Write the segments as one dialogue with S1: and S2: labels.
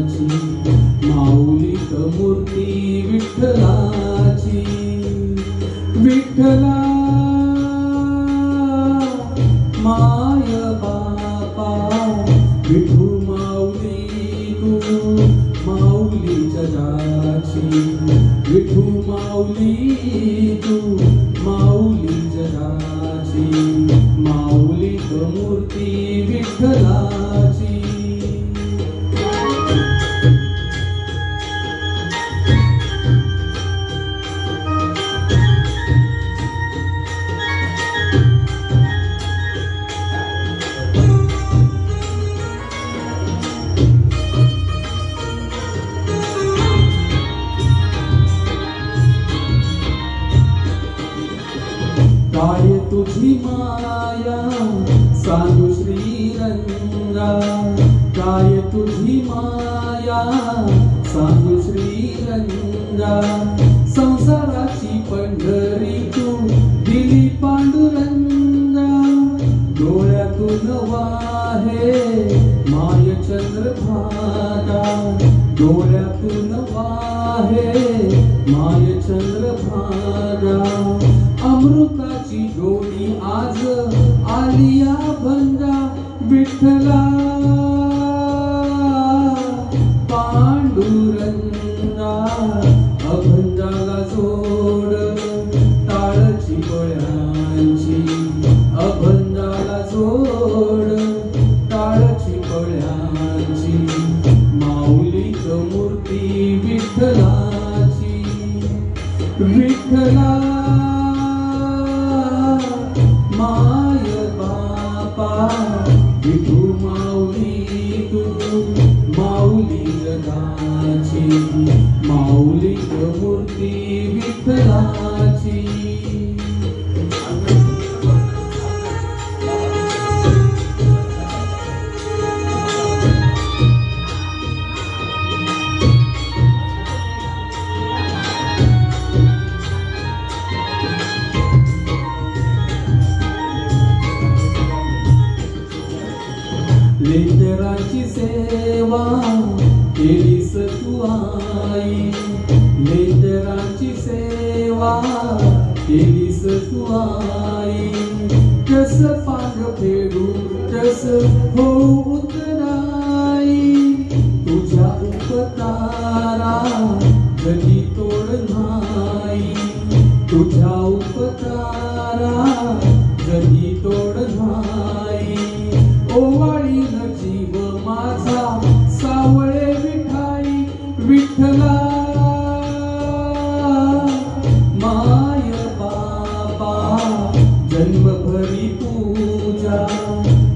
S1: माऊलीत मूर्ती विठ्ठलाची विठ्ठला माय बापा विठू माऊली तू माऊली जगाची विठू माऊली तू माऊली जगाची माऊलीत मूर्ती विठ्ठलाची काय तुझी माया सांगू श्रीरंगा काय तुझी माया सांगू श्रीरंगा संसाराची पंढरी तू दिली पांडुरंगा डोळ्यातून वाहे माय चंद्रभागा डोळ्यातून वाहे माय चंद्रभागा अमृताची डोळी आज आलिया भंगा विठ्ठला पांडुरंगा अभंगाला जोड टाळची पळ्यांची अभंगाला जोड टाळची पळ्यांची माऊलीत मूर्ती विठ्ठलाची विठ्ठला माय बापा विठू माऊली तू माऊली जगाची माऊलीत मूर्ती विठ्ठलाची लेकराची सेवा केलीस तू आई लेकराची सेवा केलीस तू आई कस पाग फेडू कस हो उतराई तुझ्या उपकारा कधी तोड नाही तुझ्या उपकारा कधी तोड नाही ओवाळी न जीव माझा सावळे विठाई विठ्ठला माय बापा जन्मभरी पूजा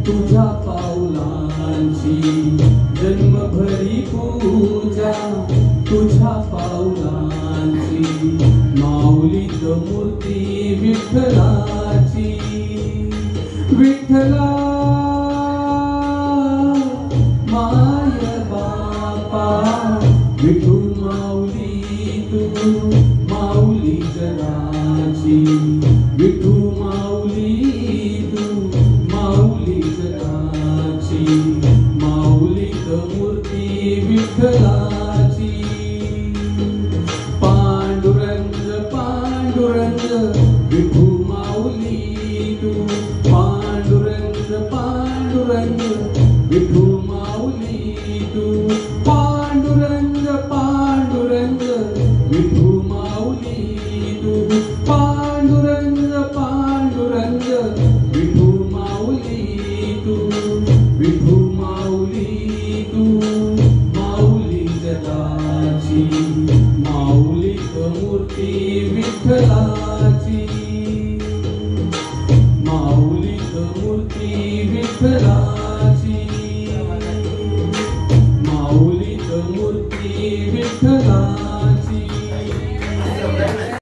S1: तुझ्या पाऊलांची जन्मभरी पूजा तुझ्या पाऊलांची माऊलीत मूर्ती विठ्ठलाची विठ्ठला माय बापा विठू माऊली तू माऊली जगाची विठू माऊली तू माऊली जगाची माऊलीत मूर्ती विठ्ठलाची पांडुरंग पांडुरंग विठू माऊली तू पांडुरंग पांडुरंग विठू माऊली तू पांडुरंग पांडुरंग विठू माऊली तू पांडुरंग पांडुरंग विठू माऊली तू विठू माऊली तू माऊली जगाची माऊलीत मूर्ती विठ्ठलाची माऊलीत मूर्ती विठ्ठलाची माऊलीत मूर्ती विठ्ठलाची